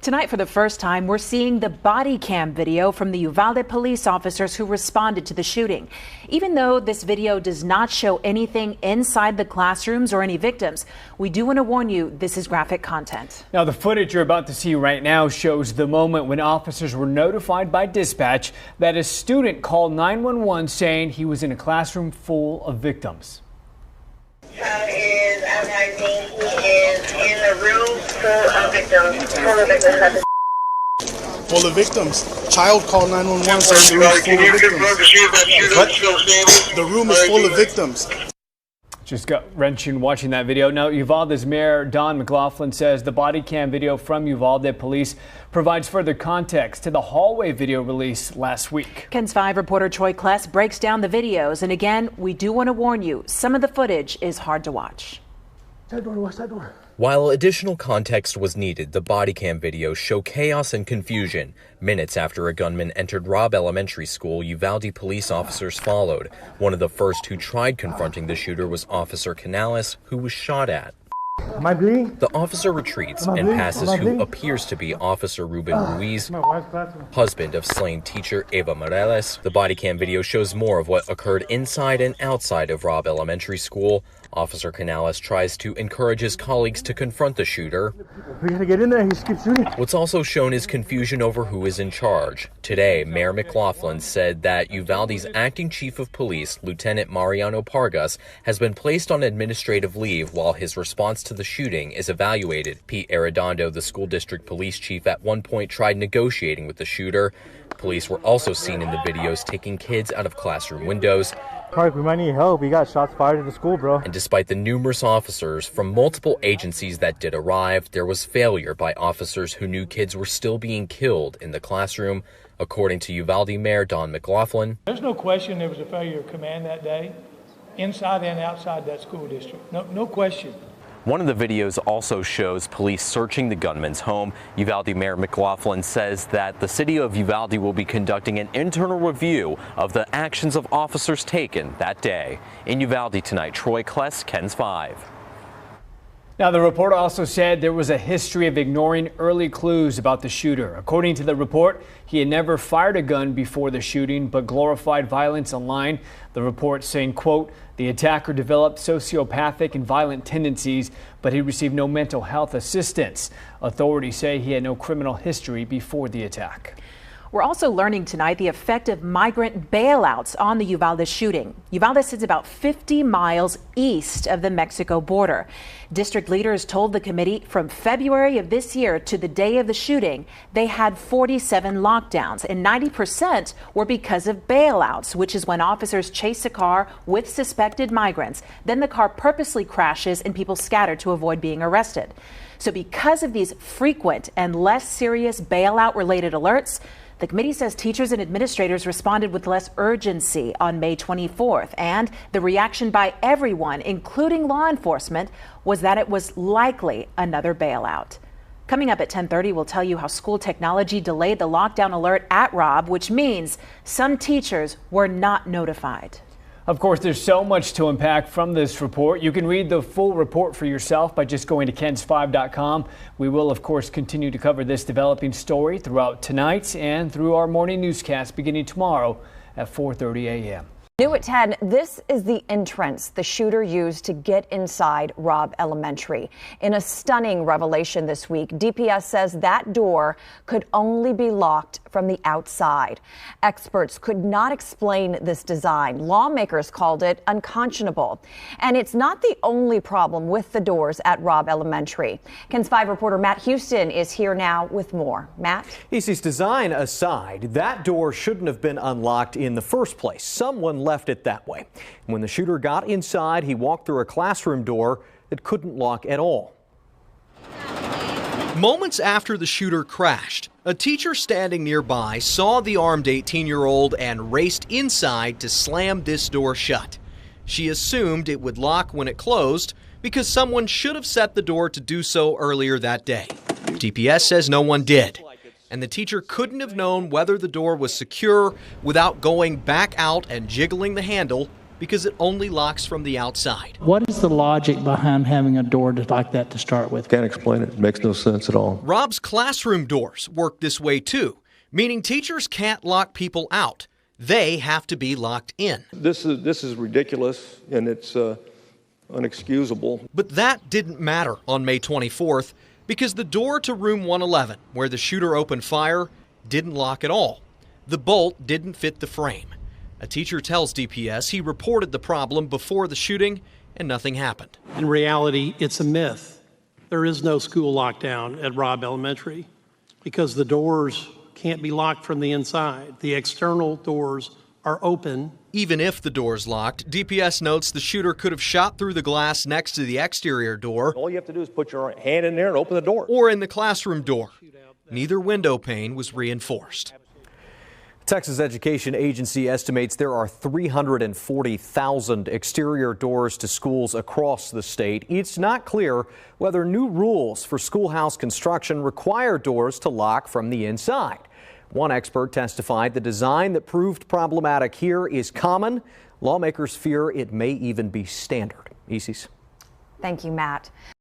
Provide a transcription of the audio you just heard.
Tonight, for the first time, we're seeing the body cam video from the Uvalde police officers who responded to the shooting. Even though this video does not show anything inside the classrooms or any victims, we do want to warn you this is graphic content. Now, the footage you're about to see right now shows the moment when officers were notified by dispatch that a student called 911 saying he was in a classroom full of victims. In a room full of victims. Full of victims. Child called 911 saying the room is full of victims. The room is full of victims. Just got wrenching watching that video. Now, Uvalde's Mayor Don McLaughlin says the body cam video from Uvalde police provides further context to the hallway video released last week. KENS 5 reporter Troy Kless breaks down the videos. And again, we do want to warn you, some of the footage is hard to watch. What's that door? While additional context was needed, the body cam videos show chaos and confusion. Minutes after a gunman entered Robb Elementary School, Uvalde police officers followed. One of the first who tried confronting the shooter was Officer Canales, who was shot at. Am I bleeding? The officer retreats and passes who appears to be Officer Ruben Ruiz, husband of slain teacher Eva Morales. The body cam video shows more of what occurred inside and outside of Robb Elementary School. Officer Canales tries to encourage his colleagues to confront the shooter. We gotta get in there, he just keeps shooting. What's also shown is confusion over who is in charge. Today, Mayor McLaughlin said that Uvalde's acting chief of police, Lieutenant Mariano Pargas, has been placed on administrative leave while his response to the shooting is evaluated. Pete Arredondo, the school district police chief, at one point tried negotiating with the shooter. Police were also seen in the videos taking kids out of classroom windows. Park, we might need help. We got shots fired at the school, bro. And despite the numerous officers from multiple agencies that did arrive, there was failure by officers who knew kids were still being killed in the classroom. According to Uvalde Mayor Don McLaughlin, there's no question there was a failure of command that day, inside and outside that school district. No question. One of the videos also shows police searching the gunman's home. Uvalde Mayor McLaughlin says that the city of Uvalde will be conducting an internal review of the actions of officers taken that day. In Uvalde tonight, Troy Kless, KENS 5. Now, the report also said there was a history of ignoring early clues about the shooter. According to the report, he had never fired a gun before the shooting, but glorified violence online. The report saying, quote, the attacker developed sociopathic and violent tendencies, but he received no mental health assistance. Authorities say he had no criminal history before the attack. We're also learning tonight the effect of migrant bailouts on the Uvalde shooting. Uvalde sits about 50 miles east of the Mexico border. District leaders told the committee from February of this year to the day of the shooting, they had 47 lockdowns, and 90% were because of bailouts, which is when officers chase a car with suspected migrants. Then the car purposely crashes and people scatter to avoid being arrested. So because of these frequent and less serious bailout-related alerts, the committee says teachers and administrators responded with less urgency on May 24th, and the reaction by everyone, including law enforcement, was that it was likely another bailout. Coming up at 10:30, we'll tell you how school technology delayed the lockdown alert at Robb, which means some teachers were not notified. Of course, there's so much to unpack from this report. You can read the full report for yourself by just going to KENS5.com. We will, of course, continue to cover this developing story throughout tonight and through our morning newscast beginning tomorrow at 4:30 a.m. New at 10, this is the entrance the shooter used to get inside Robb Elementary. In a stunning revelation this week, DPS says that door could only be locked from the outside. Experts could not explain this design. Lawmakers called it unconscionable. And it's not the only problem with the doors at Robb Elementary. KENS 5 reporter Matt Houston is here now with more. Matt? EC's design aside, that door shouldn't have been unlocked in the first place. Someone left it that way. When the shooter got inside, he walked through a classroom door that couldn't lock at all. Moments after the shooter crashed, a teacher standing nearby saw the armed 18-year-old and raced inside to slam this door shut. She assumed it would lock when it closed because someone should have set the door to do so earlier that day. DPS says no one did, and the teacher couldn't have known whether the door was secure without going back out and jiggling the handle because it only locks from the outside. What is the logic behind having a door like that to start with? Can't explain it. It makes no sense at all. Rob's classroom doors work this way too, meaning teachers can't lock people out. They have to be locked in. This is ridiculous, and it's unexcusable. But that didn't matter on May 24th because the door to room 111, where the shooter opened fire, didn't lock at all. The bolt didn't fit the frame. A teacher tells DPS he reported the problem before the shooting and nothing happened. In reality, it's a myth. There is no school lockdown at Robb Elementary because the doors can't be locked from the inside. The external doors are open. Even if the door's locked, DPS notes the shooter could have shot through the glass next to the exterior door. All you have to do is put your hand in there and open the door. Or in the classroom door. Neither window pane was reinforced. Texas Education Agency estimates there are 340,000 exterior doors to schools across the state. It's not clear whether new rules for schoolhouse construction require doors to lock from the inside. One expert testified the design that proved problematic here is common. Lawmakers fear it may even be standard. Isis. Thank you, Matt.